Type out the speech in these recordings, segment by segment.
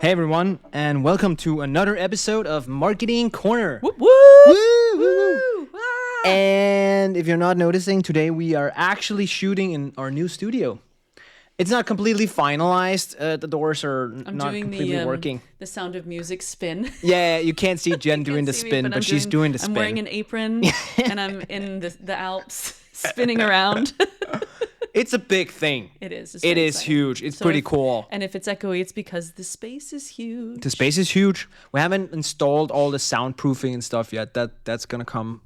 Hey everyone, and welcome to another episode of Marketing Corner. Whoop, whoop. Woo, woo, woo. Ah. And if you're not noticing, today we are actually shooting in our new studio. It's not completely finalized. The doors are not completely working. The Sound of Music spin. Yeah, you can't see Jen doing the spin, but she's doing the spin. I'm wearing an apron and I'm in the Alps spinning around. It's a big thing. It is. It is huge. It's pretty cool. And if it's echoey, it's because the space is huge. The space is huge. We haven't installed all the soundproofing and stuff yet. That's gonna come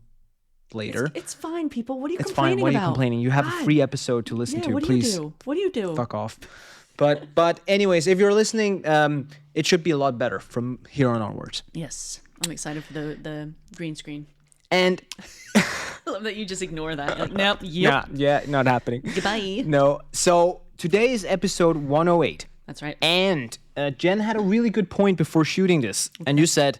later. It's fine, people. What are you It's complaining fine. What about? are you complaining? You have a free episode to listen to. What Please. do you do? What do you do? Fuck off. But anyways, if you're listening, it should be a lot better from here on onwards. Yes. I'm excited for the green screen. And I love that you just ignore that. Like, nope. Yep. yeah, not happening. Goodbye. No. So today is episode 108. That's right. And Jen had a really good point before shooting this. And you said,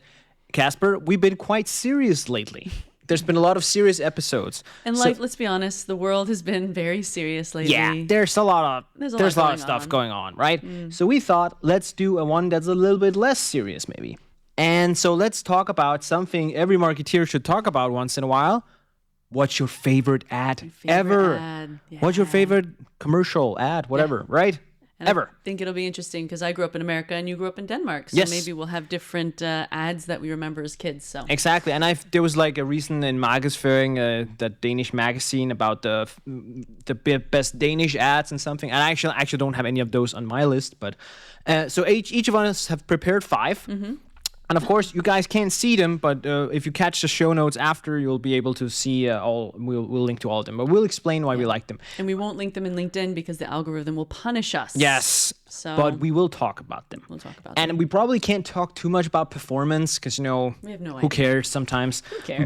Casper, we've been quite serious lately. There's been a lot of serious episodes. And let's be honest, the world has been very serious lately. Yeah, there's a lot of stuff going on, right? So we thought, let's do a one that's a little bit less serious, maybe. And so let's talk about something every marketeer should talk about once in a while. What's your favorite ad ever? Yeah. What's your favorite commercial ad, whatever, right? And ever. I think it'll be interesting because I grew up in America and you grew up in Denmark. So Yes. maybe we'll have different ads that we remember as kids. So Exactly. And there was like a recent in Markedsføring, that Danish magazine about the best Danish ads and something. And I actually don't have any of those on my list. But so each of us have prepared 5. Mm-hmm. And of course, you guys can't see them, but if you catch the show notes after, you'll be able to see all. We'll link to all of them, but we'll explain why we like them. And we won't link them in LinkedIn because the algorithm will punish us. Yes. So But we will talk about them. We'll talk about and them. we probably can't talk too much about performance because, we have no who idea. cares sometimes. Who cares?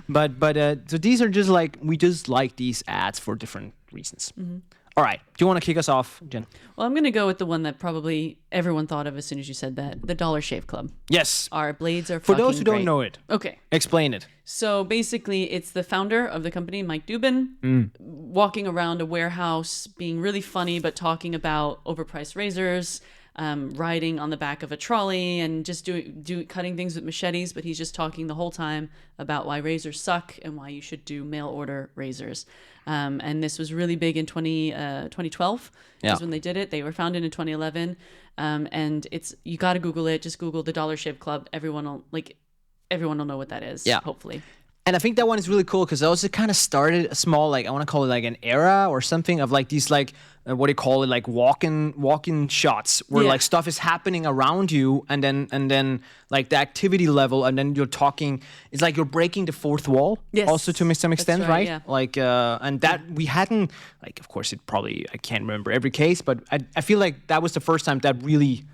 But so these are just we just like these ads for different reasons. Mm-hmm. All right. Do you want to kick us off, Jen? Well, I'm going to go with the one that probably everyone thought of as soon as you said that. The Dollar Shave Club. Yes. Our blades are For fucking those who great. don't know it. Okay. Explain it. So basically, it's the founder of the company, Mike Dubin, walking around a warehouse, being really funny, but talking about overpriced razors, riding on the back of a trolley, and just cutting things with machetes. But he's just talking the whole time about why razors suck and why you should do mail order razors. And this was really big in 2012. Yeah. Is when they did it. They were founded in 2011. And you got to Google it. Just Google the Dollar Shave Club. Everyone will know what that is. Yeah. Hopefully. And I think that one is really cool because also kind of started a small, I want to call it an era or something of these what do you call it, walk-in shots where stuff is happening around you and then the activity level and then you're talking. It's like you're breaking the fourth wall. Yes. Also to some extent, right? Yeah. And that we hadn't of course I can't remember every case, but I feel like that was the first time that really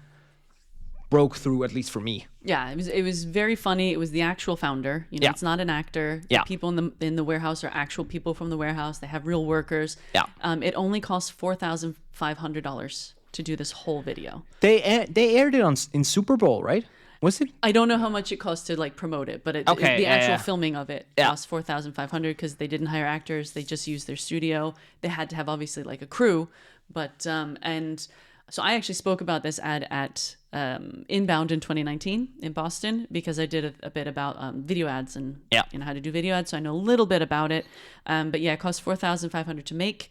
broke through, at least for me. Yeah, it was very funny. It was the actual founder. It's not an actor. Yeah. The people in the warehouse are actual people from the warehouse. They have real workers. Yeah. It only costs $4,500 to do this whole video. They aired it in Super Bowl, right? Was it? I don't know how much it cost to promote it, but the actual filming of it cost $4,500 because they didn't hire actors. They just used their studio. They had to have obviously a crew, but and so I actually spoke about this ad at Inbound in 2019 in Boston because I did a bit about video ads and how to do video ads. So I know a little bit about it. But yeah, it costs $4,500 to make.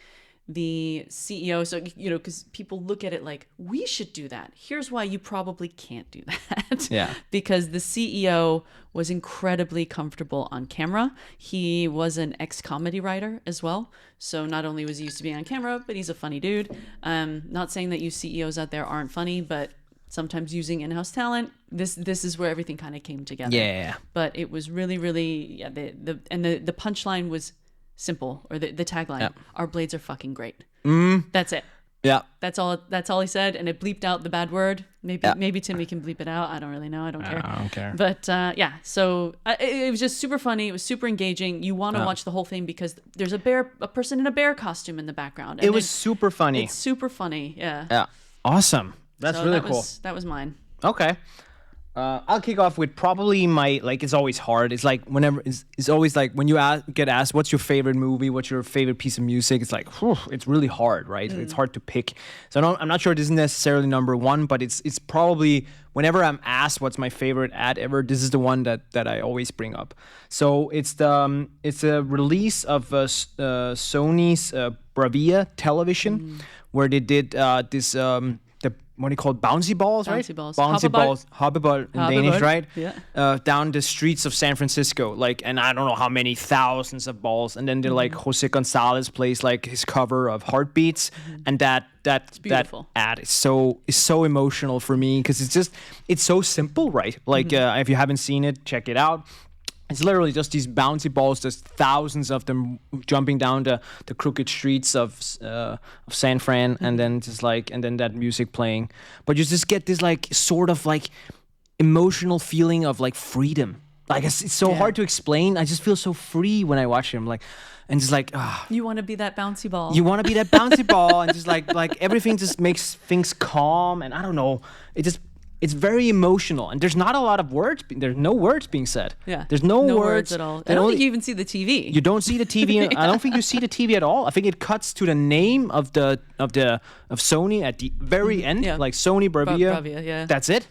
The CEO, so because people look at it like we should do that. Here's why you probably can't do that. Yeah. Because the CEO was incredibly comfortable on camera. He was an ex-comedy writer as well. So not only was he used to be on camera, but he's a funny dude. Not saying that you CEOs out there aren't funny, but sometimes using in-house talent, this is where everything kind of came together. Yeah. But it was really, really the punchline was simple, or the tagline, our blades are fucking great. That's it. Yeah. That's all he said, and it bleeped out the bad word. Maybe Timmy can bleep it out. I don't really know. I don't care. I don't care. But so it was just super funny. It was super engaging. You want to watch the whole thing because there's a person in a bear costume in the background. It was super funny. It's super funny. Yeah. Yeah. Awesome. That's So really cool. That was mine. Okay. I'll kick off with probably my, like, it's always hard. It's like whenever it's always like when you get asked what's your favorite movie, what's your favorite piece of music. It's like, whew, it's really hard, right? It's hard to pick. So I'm not sure this is necessarily number one, but it's probably whenever I'm asked what's my favorite ad ever, this is the one that I always bring up. So it's a release of Sony's Bravia television, where they did this. What do you call it? Bouncy balls, right? Bouncy balls. Bouncy balls. Hoppeball in Danish, right? Yeah. Down the streets of San Francisco, like, and I don't know how many thousands of balls. And then they're like Jose Gonzalez plays like his cover of Heartbeats, and that ad is so emotional for me because it's so simple, right? Like if you haven't seen it, check it out. It's literally just these bouncy balls. There's thousands of them jumping down the crooked streets of San Fran, and then that music playing. But you just get this like sort of like emotional feeling of like freedom. Like it's so hard to explain. I just feel so free when I watch him. Like, and just like you want to be that bouncy ball. You want to be that bouncy ball, and just like everything just makes things calm. And I don't know. It's very emotional, and there's not a lot of words. There's no words being said. Yeah, there's no words at all. I don't think you even see the TV. You don't see the TV. I don't think you see the TV at all. I think it cuts to the name of Sony at the very end, like Sony Bravia. Bravia, yeah. That's it.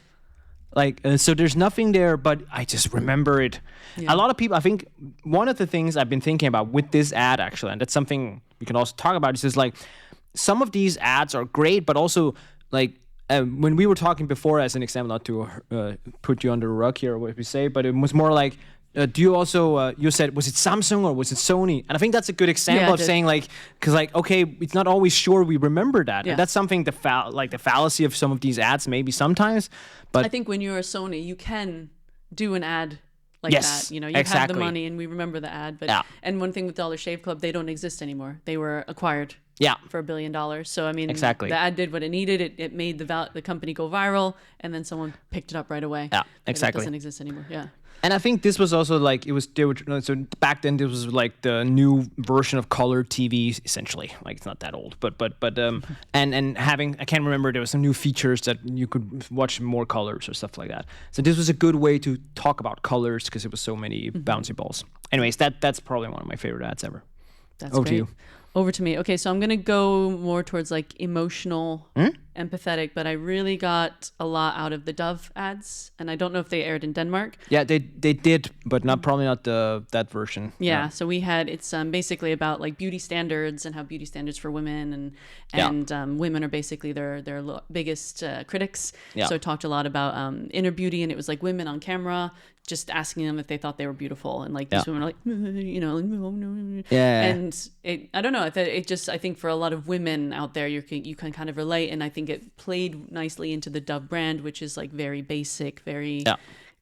Like so, there's nothing there. But I just remember it. Yeah. A lot of people. I think one of the things I've been thinking about with this ad, actually, and that's something we can also talk about, is just like some of these ads are great, but also like. When we were talking before, as an example, not to put you under a rug here, what we say, but it was more like, do you also, you said, was it Samsung or was it Sony? And I think that's a good example of saying like, because like, okay, it's not always sure we remember that. Yeah. And that's something, the fallacy of some of these ads maybe sometimes. But I think when you're a Sony, you can do an ad like that. You know, you have the money and we remember the ad. But and one thing with Dollar Shave Club, they don't exist anymore. They were acquired. For $1 billion. So I mean, the ad did what it needed. It made the company go viral, and then someone picked it up right away. Yeah, exactly. It doesn't exist anymore. Yeah. And I think this was also like so back then this was like the new version of color TV essentially. Like it's not that old, but and having, I can't remember, there was some new features that you could watch more colors or stuff like that. So this was a good way to talk about colors because it was so many bouncy balls. Anyways, that's probably one of my favorite ads ever. That's over great. To you. Over to me. Okay, so I'm going to go more towards like emotional, empathetic, but I really got a lot out of the Dove ads, and I don't know if they aired in Denmark. Yeah, they did, but probably not that version. Yeah, so we had, it's basically about like beauty standards and how beauty standards for women and women are basically their biggest critics. Yeah. So it talked a lot about inner beauty, and it was like women on camera just asking them if they thought they were beautiful, and like these women are like, you know, and I don't know, it just, I think for a lot of women out there, you can kind of relate, and I think it played nicely into the Dove brand, which is like very basic, very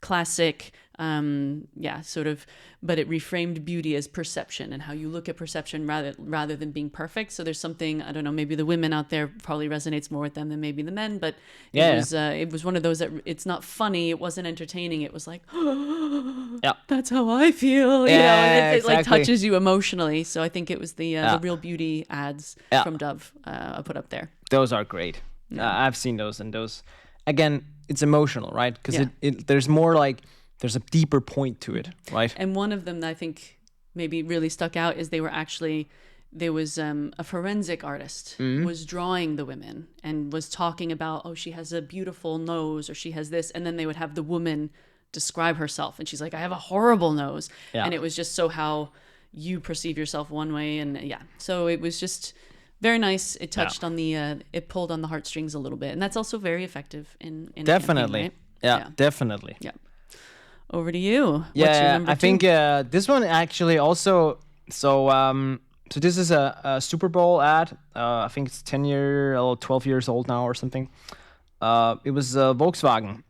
classic, sort of, but it reframed beauty as perception and how you look at perception rather than being perfect. So there's something, I don't know, maybe the women out there probably resonates more with them than maybe the men, but it was one of those that it's not funny, it wasn't entertaining, it was like, that's how I feel, you know, and it like touches you emotionally. So I think it was the Real Beauty ads from Dove I put up there. Those are great. I've seen those, and those, again, it's emotional, right? Because there's more like, there's a deeper point to it, right? And one of them that I think maybe really stuck out is there was a forensic artist was drawing the women and was talking about, oh, she has a beautiful nose, or she has this, and then they would have the woman describe herself, and she's like, I have a horrible nose, and it was just so how you perceive yourself one way, and so it was just very nice. It touched on it pulled on the heartstrings a little bit, and that's also very effective in definitely, a campaign, right? Definitely. Yeah. Over to you. Yeah, what's your number I 2? think this one actually also. So this is a Super Bowl ad. I think it's 12 years old now or something. It was Volkswagen.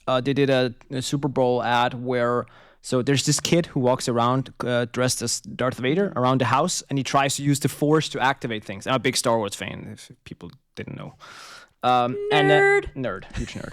They did a Super Bowl ad where. So there's this kid who walks around dressed as Darth Vader around the house, and he tries to use the Force to activate things. I'm a big Star Wars fan, if people didn't know. Nerd. Huge nerd.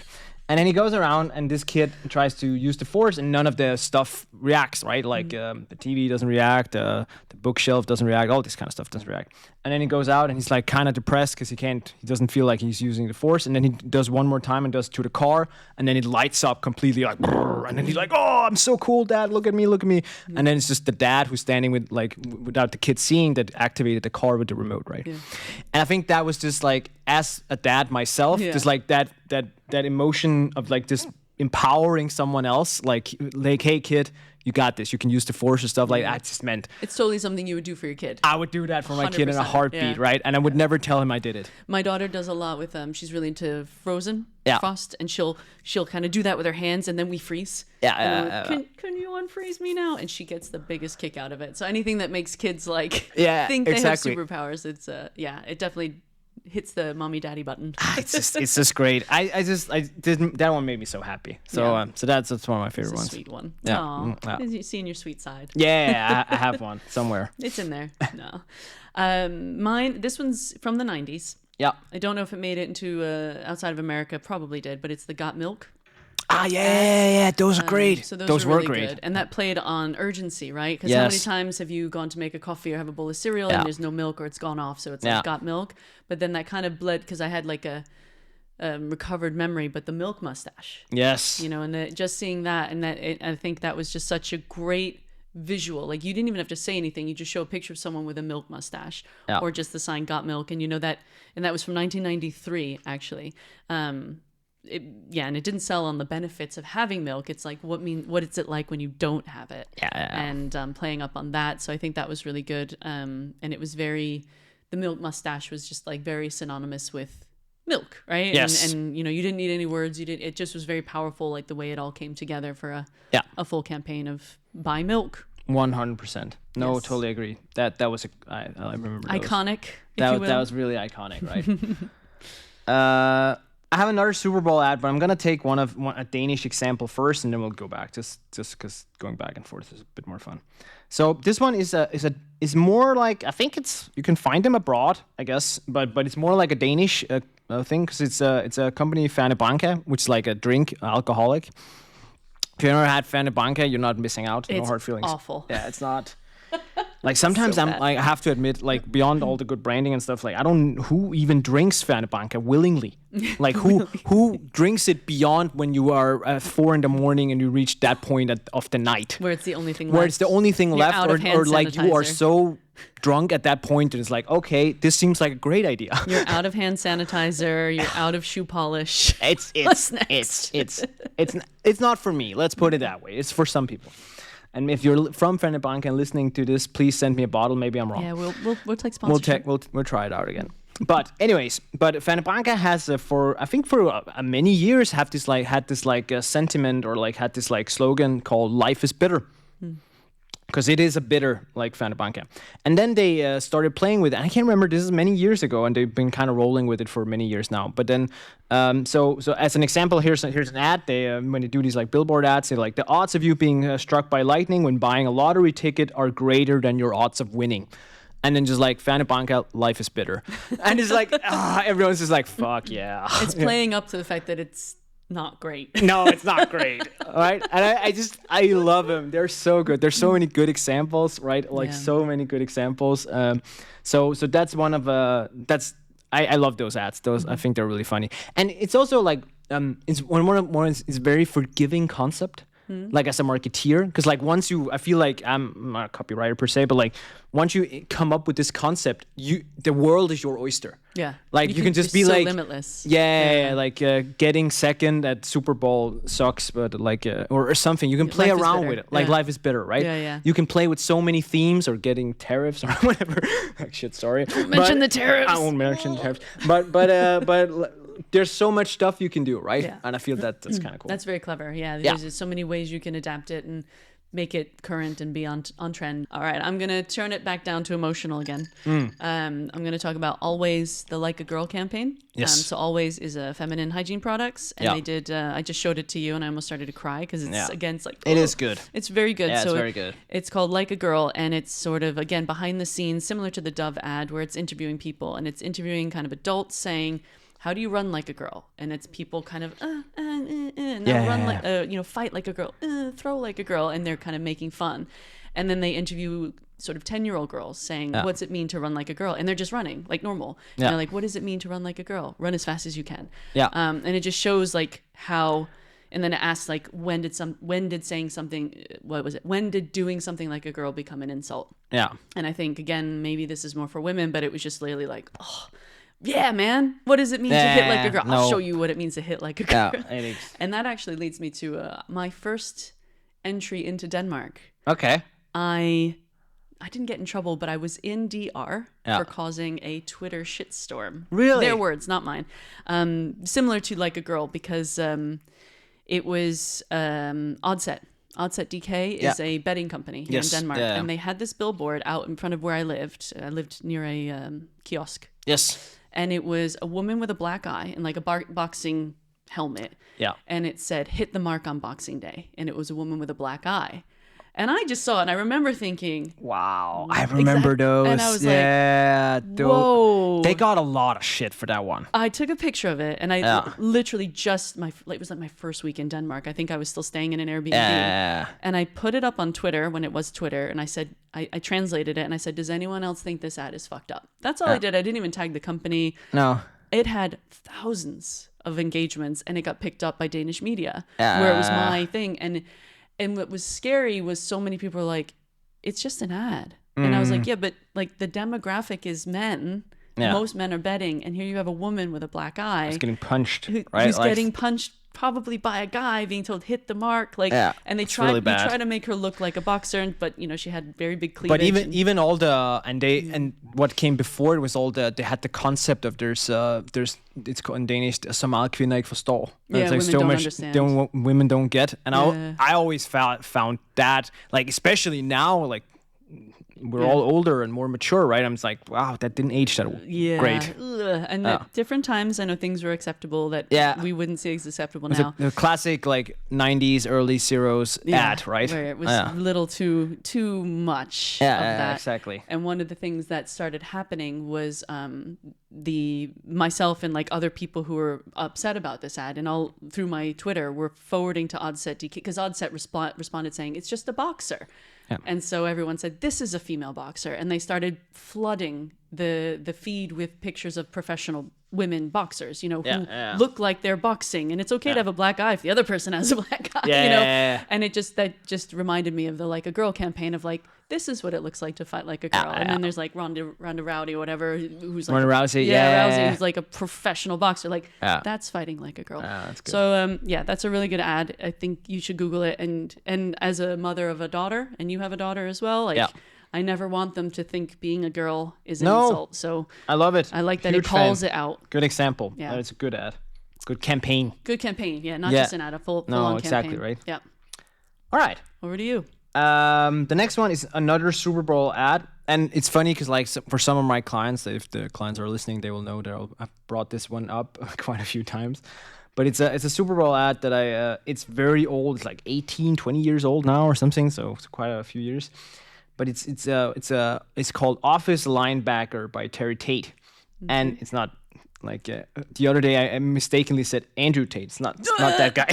And then he goes around, and this kid tries to use the force, and none of the stuff reacts, right? Like the TV doesn't react, the bookshelf doesn't react, all this kind of stuff doesn't react. And then he goes out, and he's like kind of depressed because he doesn't feel like he's using the force. And then he does one more time and does to the car, and then it lights up completely, like, and then he's like, "Oh, I'm so cool, Dad! Look at me, look at me!" And then it's just the dad who's standing with without the kid seeing that activated the car with the remote, right? Yeah. And I think that was just like, as a dad myself, just like that emotion of like this empowering someone else, like, "Hey kid, you got this. You can use the force and stuff like that." Just meant it's totally something you would do for your kid. I would do that for my kid in a heartbeat, right? And I would never tell him I did it. My daughter does a lot with she's really into Frozen, Frost, and she'll kind of do that with her hands, and then we freeze. Can you unfreeze me now? And she gets the biggest kick out of it. So anything that makes kids like think they have superpowers, it's it definitely hits the mommy daddy button. It's just great. I didn't, that one made me so happy. So so that's one of my favorite ones. Sweet one. Yeah. You seeing your sweet side. Yeah, I have one somewhere. It's in there. No. Mine, this one's from the 90s. Yeah. I don't know if it made it into outside of America, probably did, but it's the Got Milk. Yeah, those are great. So those were really great. Good. And that played on urgency, right? Because how many times have you gone to make a coffee or have a bowl of cereal and there's no milk, or it's gone off, so it's like Got Milk. But then that kind of bled, because I had like a recovered memory, but the milk mustache. Yes. And just seeing that, and I think that was just such a great visual. Like, you didn't even have to say anything. You just show a picture of someone with a milk mustache or just the sign Got Milk. And that was from 1993, actually. And it didn't sell on the benefits of having milk. It's like, what is it like when you don't have it? And playing up on that. So I think that was really good. And it was the milk mustache was just like very synonymous with milk, right? Yes. And you didn't need any words. It just was very powerful, like the way it all came together for a full campaign of buy milk. 100%. No, totally agree. That was I remember those. Iconic. That was really iconic, right? I have another Super Bowl ad, but I'm gonna take a Danish example first, and then we'll go back, just because going back and forth is a bit more fun. So this one is more like, I think you can find them abroad, I guess, but it's more like a Danish thing, because it's a company, Ferne Branca, which is like a drink, alcoholic. If you ever had Ferne Branca, you're not missing out. No hard feelings. It's awful. Yeah, it's not. Like, sometimes so I have to admit, like, beyond all the good branding and stuff, like, I don't who even drinks Ferne Branca willingly. Like, who drinks it beyond when you are at 4 a.m. and you reach that point of the night where it's the only thing left, or like you are so drunk at that point that it's like, okay, this seems like a great idea. You're out of hand sanitizer. You're out of shoe polish. It's not for me. Let's put it that way. It's for some people. And if you're from Ferne Branca and listening to this, please send me a bottle. Maybe I'm wrong. Yeah, we'll take sponsorship. We'll try it out again. But anyways, Ferne Branca has for many years had this sentiment, or like had this like slogan called "Life is bitter." Because it is a bitter, like Ferne Branca. And then they started playing with it. I can't remember, this is many years ago, and they've been kind of rolling with it for many years now. But then, so as an example, here's an ad. They when they do these like billboard ads, they like, the odds of you being struck by lightning when buying a lottery ticket are greater than your odds of winning. And then just like, Ferne Branca, life is bitter. And it's like, everyone's just like, fuck yeah. It's playing up to the fact that it's not great. No, it's not great. Right? And I love them. They're so good. There's so many good examples, right? Like, so many good examples. So that's one of I love those ads. Those I think they're really funny. And it's also like it's it's a very forgiving concept. Like, as a marketeer, because like I feel like I'm not a copywriter per se, but like once you come up with this concept, the world is your oyster. Yeah, like you can just be like limitless. Yeah. Like getting second at Super Bowl sucks, but like or something you can play around with it. Like, life is bitter, right? Yeah. You can play with so many themes, or getting tariffs or whatever. Like, shit, sorry. Don't mention the tariffs. I won't mention tariffs, but. There's so much stuff you can do, right? Yeah. And I feel that's kind of cool. That's very clever. Yeah, there's just so many ways you can adapt it and make it current and be on trend. All right, I'm going to turn it back down to emotional again. I'm going to talk about Always, the Like a Girl campaign. Yes. So Always is a feminine hygiene products. And they did, I just showed it to you and I almost started to cry because it's, again, it's like... It is good. It's very good. Yeah, so it's very good. It's called Like a Girl, and it's sort of, again, behind the scenes, similar to the Dove ad, where it's interviewing people. And it's interviewing kind of adults saying... how do you run like a girl? And it's people kind of now run like fight like a girl, throw like a girl, and they're kind of making fun. And then they interview sort of 10-year-old girls saying, what's it mean to run like a girl? And they're just running like normal. Yeah. And they're like, what does it mean to run like a girl? Run as fast as you can. Yeah. And it just shows like how, and then it asks like, when did saying something, what was it? When did doing something like a girl become an insult? Yeah. And I think, again, maybe this is more for women, but it was just literally like, oh, yeah, man, what does it mean to hit like a girl? I'll show you what it means to hit like a girl. Yeah, and that actually leads me to my first entry into Denmark. Okay. I didn't get in trouble, but I was in DR for causing a Twitter shitstorm. Really? Their words, not mine. Similar to Like a Girl, because it was Oddset. Oddset DK is a betting company here in Denmark. Yeah. And they had this billboard out in front of where I lived. I lived near a kiosk. Yes. And it was a woman with a black eye and like a boxing helmet. Yeah. And it said, hit the mark on Boxing Day. And it was a woman with a black eye. And I just saw it, and I remember thinking, wow, I remember those. And I was like, whoa. They got a lot of shit for that one. I took a picture of it, and I literally it was like my first week in Denmark. I think I was still staying in an Airbnb. And I put it up on Twitter when it was Twitter, and I said, I translated it, and I said, does anyone else think this ad is fucked up? That's all I did. I didn't even tag the company. No. It had thousands of engagements, and it got picked up by Danish media, where it was my thing. And what was scary was so many people were like, it's just an ad. And I was like, yeah, but like the demographic is men. Yeah. Most men are betting. And here you have a woman with a black eye. Who's getting punched, right? Who's getting punched probably by a guy, being told, hit the mark. Like, and they try to make her look like a boxer, but she had very big cleavage. But even all the, and what came before it was all the, they had the concept of there's it's called in Danish, så meget kvinder ikke forstår. Yeah, like women so don't much understand. Women don't get. And I always found that, like, especially now, like, we're all older and more mature, right? I'm just like, wow, that didn't age that great. And at different times, I know things were acceptable that we wouldn't see as acceptable now. The classic, like, 90s, early zeros ad, right? Where it was a little too much of that. Yeah, exactly. And one of the things that started happening was myself and like other people who were upset about this ad, and all through my Twitter were forwarding to Oddset DK, because Oddset responded saying, it's just a boxer. Yeah. And so everyone said, this is a female boxer. And they started flooding the feed with pictures of professional women boxers, who look like they're boxing. And it's okay to have a black eye if the other person has a black eye, And that just reminded me of the Like a Girl campaign of like, this is what it looks like to fight like a girl. And then there's like Ronda Rousey or whatever, who's like Ronda Rousey, Rousey, who's like a professional boxer. Like that's fighting like a girl. That's good. So that's a really good ad. I think you should Google it. And as a mother of a daughter, and you have a daughter as well, like I never want them to think being a girl is an insult. So I love it. I like that it calls it out. Good example. Yeah, it's a good ad. It's a good campaign. Good campaign. Yeah, not just an ad, a full on exactly campaign. Right. Yeah. All right. Over to you. The next one is another Super Bowl ad, and it's funny because like for some of my clients, if the clients are listening, they will know that I've brought this one up quite a few times. But it's a Super Bowl ad that it's very old. It's like 18, 20 years old now or something. So it's quite a few years. But it's called Office Linebacker by Terry Tate, and it's not like the other day I mistakenly said Andrew Tate. It's not that guy.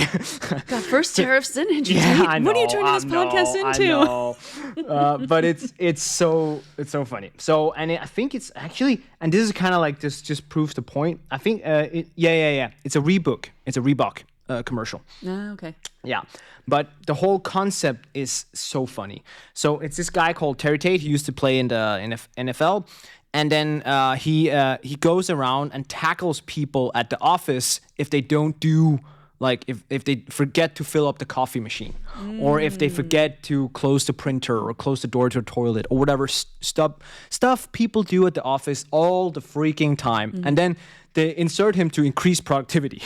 God, first tariffs, then Andrew Tate. I know, what are you turning this podcast into? I know. But it's so funny. So I think it's actually, and this is kind of like this just proves the point. I think it's a Reebok. It's a Reebok commercial. Okay. Yeah, but the whole concept is so funny. So it's this guy called Terry Tate. He used to play in the NFL, and then he goes around and tackles people at the office if they don't do, like, if they forget to fill up the coffee machine, or if they forget to close the printer or close the door to the toilet or whatever stuff people do at the office all the freaking time, and then they insert him to increase productivity.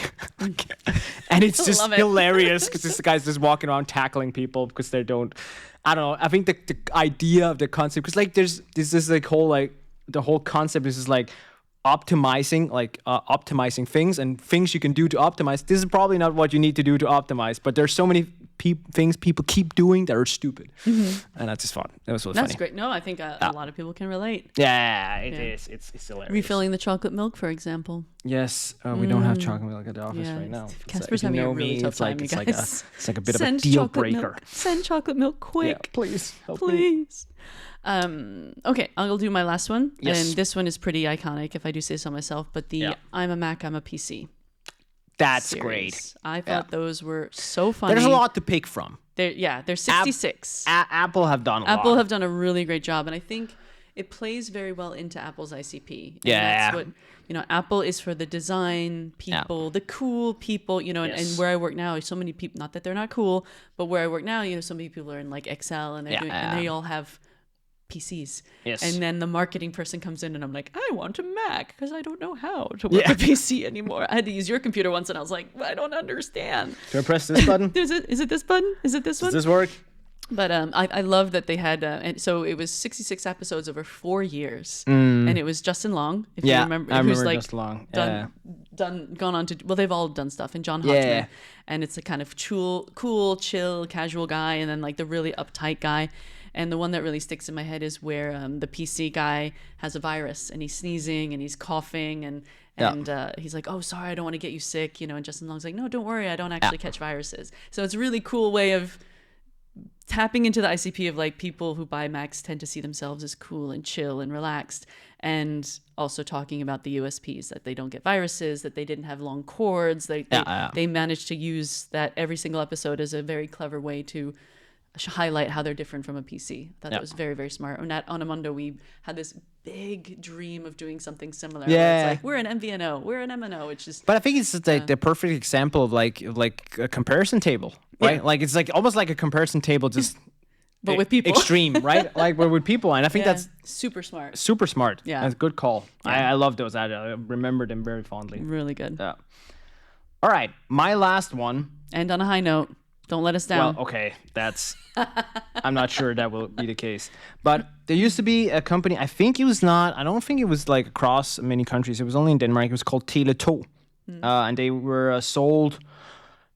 And it's just hilarious because this guy's just walking around tackling people because they don't, I don't know. I think the idea of the concept, because like there's this like whole, like the whole concept is just like optimizing things and things you can do to optimize. This is probably not what you need to do to optimize, but there's so many things people keep doing that are stupid, and that's just fun. It was really funny. That's great. No, I think a lot of people can relate. Yeah, it is. It's hilarious. Refilling the chocolate milk, for example. Yes, we don't have chocolate milk at the office right now. Casper's having a really tough time, you guys. It's like a bit of a deal breaker. Milk. Send chocolate milk quick. Yeah, please, help please. Okay, I'll do my last one. Yes. And this one is pretty iconic, if I do say so myself. But I'm a Mac, I'm a PC. That's series. Great. I thought those were so funny. There's a lot to pick from. They're 66. Apple have done a lot. Apple have done a really great job, and I think it plays very well into Apple's ICP. And that's what, Apple is for the design people, the cool people, and where I work now, so many people, not that they're not cool, but where I work now, so many people are in like Excel and and they all have PCs. Yes. And then the marketing person comes in and I'm like, I want a Mac because I don't know how to work a PC anymore. I had to use your computer once and I was like, I don't understand. Do I press this button? Is it this button? Is it this one? Does this work? But I love that they had, and so it was 66 episodes over 4 years, and it was Justin Long, if you remember. I remember like Justin Long. Gone on to, well, they've all done stuff, and John Hodgman, and it's a kind of cool, chill, casual guy, and then like the really uptight guy. And the one that really sticks in my head is where the PC guy has a virus, and he's sneezing and he's coughing, and he's like, oh, sorry, I don't want to get you sick, and Justin Long's like, no, don't worry, I don't actually catch viruses. So it's a really cool way of tapping into the ICP of like people who buy Macs tend to see themselves as cool and chill and relaxed, and also talking about the USPs, that they don't get viruses, that they didn't have long cords, they managed to use that every single episode as a very clever way to highlight how they're different from a PC. That was very, very smart. And at Onamundo, we had this big dream of doing something similar. It's like, we're an MVNO, we're an MNO. It's just. But I think it's like the perfect example of like a comparison table, right? Yeah. Like it's like almost like a comparison table, just. But with people. Extreme, right? Like we're with people. And I think that's. Super smart. Super smart. Yeah. That's a good call. Yeah. I love those. I remember them very fondly. Really good. Yeah. All right. My last one. And on a high note. Don't let us down. Well, okay, I'm not sure that will be the case. But there used to be a company, I don't think it was like across many countries. It was only in Denmark. It was called Tele2. And they were sold,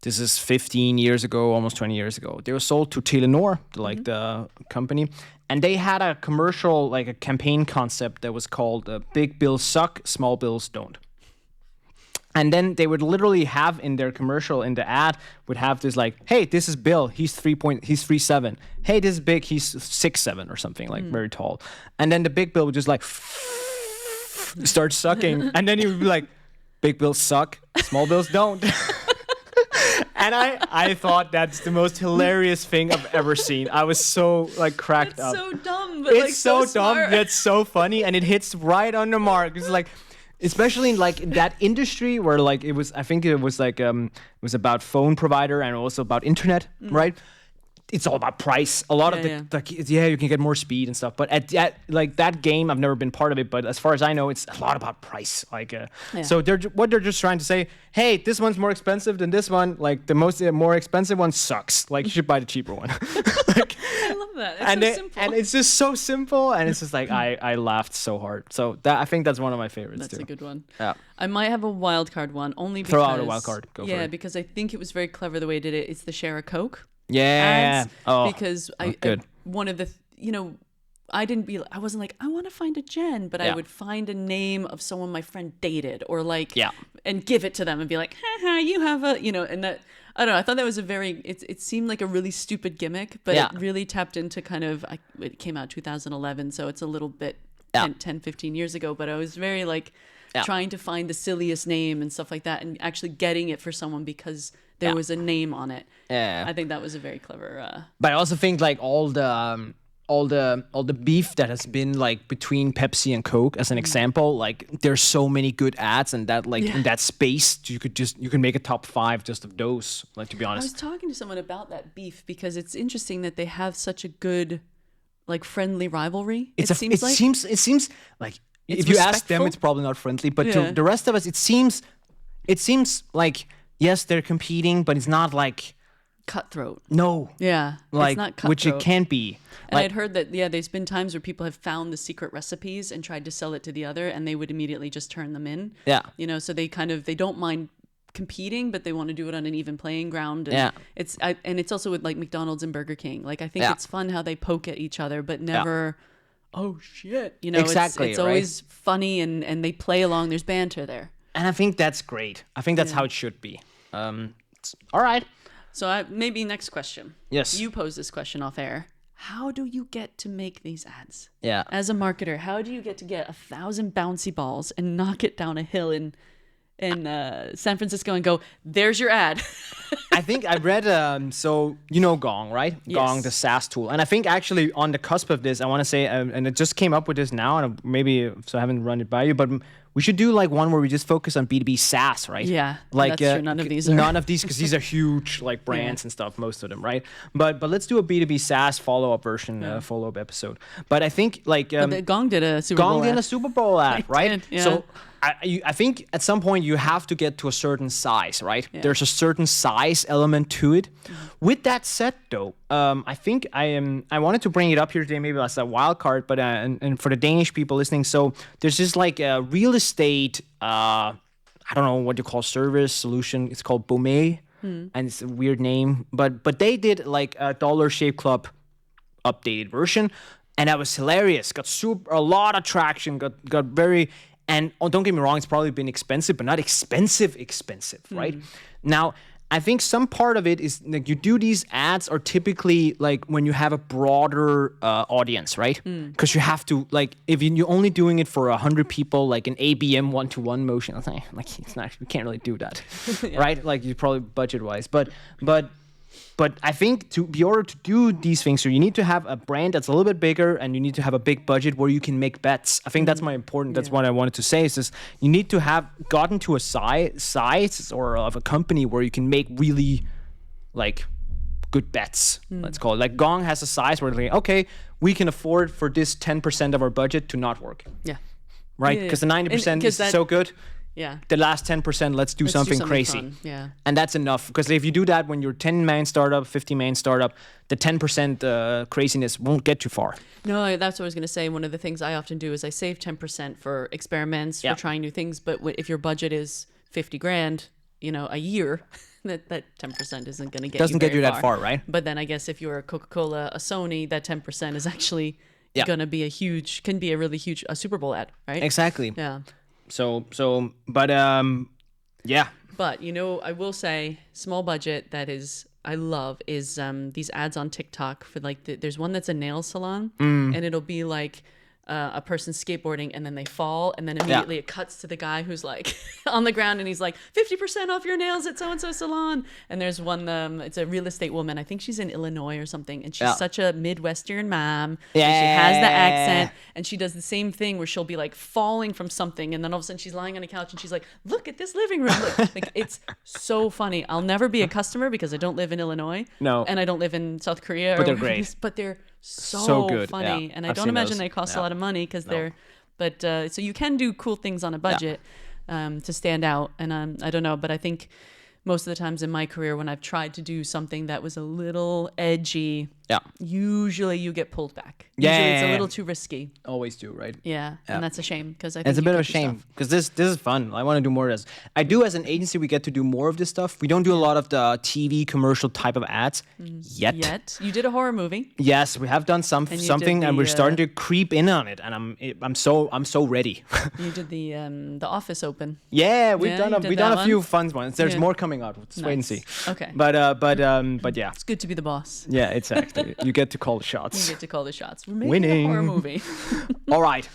this is 15 years ago, almost 20 years ago. They were sold to Telenor, like the company. And they had a commercial, like a campaign concept that was called Big Bills Suck, Small Bills Don't. And then they would literally have in their commercial, in the ad, would have this like, hey, this is Bill, he's 3'7". Hey, this is Big, he's 6'7" or something, like very tall. And then the big Bill would just like start sucking, and then he would be like, big bills suck, small bills don't. And I thought that's the most hilarious thing I've ever seen. I was so like cracked up. It's so dumb, but it's like so dumb, smart. That's so funny, and it hits right on the mark. It's like. Especially in like that industry where like it was, I think it was like it was about phone provider and also about internet, right? It's all about price. A lot of like you can get more speed and stuff. But at that game, I've never been part of it. But as far as I know, it's a lot about price. Like so they're just trying to say, hey, this one's more expensive than this one. Like the more expensive one sucks. Like you should buy the cheaper one. Like, I love that. It's so simple. And it's just so simple, and it's just like I laughed so hard. So I think that's one of my favorites. That's too. a good one. Yeah. I might have a wild card one only because throw out a wild card. Go for it. Because I think it was very clever the way it did it. It's the share a Coke. Yeah. Ads, because I one of the I wasn't like I want to find a Jen, but I would find a name of someone my friend dated or like and give it to them and be like, haha, you have a and that I don't know. I thought that was a very it seemed like a really stupid gimmick, but it really tapped into kind of it came out 2011, so it's a little bit 10, 15 years ago, but I was very like trying to find the silliest name and stuff like that and actually getting it for someone because there was a name on it. Yeah. I think that was a very clever But I also think like all the beef that has been like between Pepsi and Coke as an example, like there's so many good ads and that like in that space you can make a top 5 just of those, like, to be honest. I was talking to someone about that beef because it's interesting that they have such a good like friendly rivalry. It seems like it's if you ask them respectful. it's probably not friendly, but to the rest of us it seems like yes, they're competing, but it's not like cutthroat. No. Yeah. Like, it's not cutthroat. which it can't be. And I'd heard that, there's been times where people have found the secret recipes and tried to sell it to the other and they would immediately just turn them in. Yeah. So they don't mind competing, but they want to do it on an even playing ground. And it's also with like McDonald's and Burger King. Like I think it's fun how they poke at each other, but never, oh shit, you know, exactly, it's always funny and they play along. There's banter there. And I think that's great. I think that's how it should be. All right. So maybe next question. Yes. You pose this question off air. How do you get to make these ads? Yeah. As a marketer, how do you get to get 1,000 bouncy balls and knock it down a hill in San Francisco and go, there's your ad? I think I read, so you know Gong, right? Yes. Gong, the SaaS tool. And I think actually on the cusp of this, I want to say, and it just came up with this now, and maybe, so I haven't run it by you, but we should do like one where we just focus on B2B SaaS, right? Yeah, like, that's true. None of these are. None of these, because these are huge like brands and stuff, most of them, right? But let's do a B2B SaaS follow-up version, follow-up episode. But I think like... Gong did a Super Bowl ad. Gong did a Super Bowl ad, right? Did, yeah. So I think at some point you have to get to a certain size, right? Yeah. There's a certain size element to it. With that said, though, I think I wanted to bring it up here today, maybe as a wild card, but and for the Danish people listening, so there's this like a real estate, I don't know what you call service solution. It's called Bome, and it's a weird name, but they did like a Dollar Shave Club updated version, and that was hilarious. Got a lot of traction. Got very. And don't get me wrong, it's probably been expensive, but not expensive, right? Now, I think some part of it is like you do these ads are typically like when you have a broader audience, right? Because you have to like if you're only doing it for 100 people, like an ABM 1-to-1 motion, like it's not, you can't really do that, right? Like you probably budget wise, but I think to be order to do these things, so you need to have a brand that's a little bit bigger, and you need to have a big budget where you can make bets. I think that's that's what I wanted to say. Is this, you need to have gotten to a size or of a company where you can make really like good bets. Let's call it. Like Gong has a size where like, okay, we can afford for this 10% of our budget to not work. Yeah. Right? Because the 90% is so good. Yeah. The last 10%, let's do something crazy. Fun. Yeah. And that's enough. Because if you do that when you're 10-man startup, 50-man startup, the 10% craziness won't get you far. No, that's what I was going to say. One of the things I often do is I save 10% for experiments, for trying new things. But if your budget is 50 grand, you know, a year, that 10% isn't going to get Doesn't get you that far, right? But then I guess if you're a Coca-Cola, a Sony, that 10% is actually going to be a really huge Super Bowl ad, right? Exactly. Yeah. But yeah. But, you know, I will say small budget I love is these ads on TikTok for like, there's one that's a nail salon and it'll be like a person skateboarding and then they fall and then immediately it cuts to the guy who's like on the ground and he's like 50% off your nails at so-and-so salon. And there's one, it's a real estate woman. I think she's in Illinois or something. And she's such a Midwestern mom. Yeah. And she has the accent and she does the same thing where she'll be like falling from something. And then all of a sudden she's lying on a couch and she's like, look at this living room. Look. Like, it's so funny. I'll never be a customer because I don't live in Illinois. No. And I don't live in South Korea. But they're great. But they're so good. Funny. Yeah. And I don't imagine they cost a lot of money because they're, but so you can do cool things on a budget to stand out. And I don't know, but I think most of the times in my career when I've tried to do something that was a little edgy, usually you get pulled back. Usually it's a little too risky. Always do, right? Yeah. And that's a shame because I think it's a bit of a shame because this is fun. I want to do more of this. I do as an agency, we get to do more of this stuff. We don't do a lot of the TV commercial type of ads yet. You did a horror movie. Yes, we have done something, and we're starting to creep in on it. And I'm so ready. You did the Office Open. Yeah, we've done a few fun ones. There's more coming out. Let's wait and see. Okay. But yeah. It's good to be the boss. Yeah, exactly. You get to call the shots. You get to call the shots. We're making a horror movie. All right.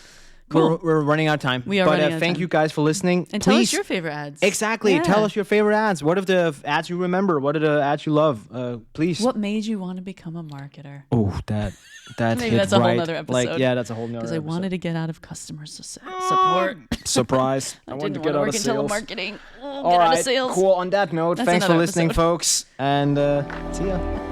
Cool. We're running out of time. We are running out of time. Thank you guys for listening. And tell us your favorite ads. Exactly. Yeah. Tell us your favorite ads. What are the ads you remember? What are the ads you love? Please. What made you want to become a marketer? Oh, that Maybe hit that's a whole right. nother episode. Like, yeah, that's a whole nother episode. Because I wanted to get out of customer support. Surprise. I wanted to get out of sales. Telemarketing. All right. Cool. On that note, thanks for listening, folks. And see ya.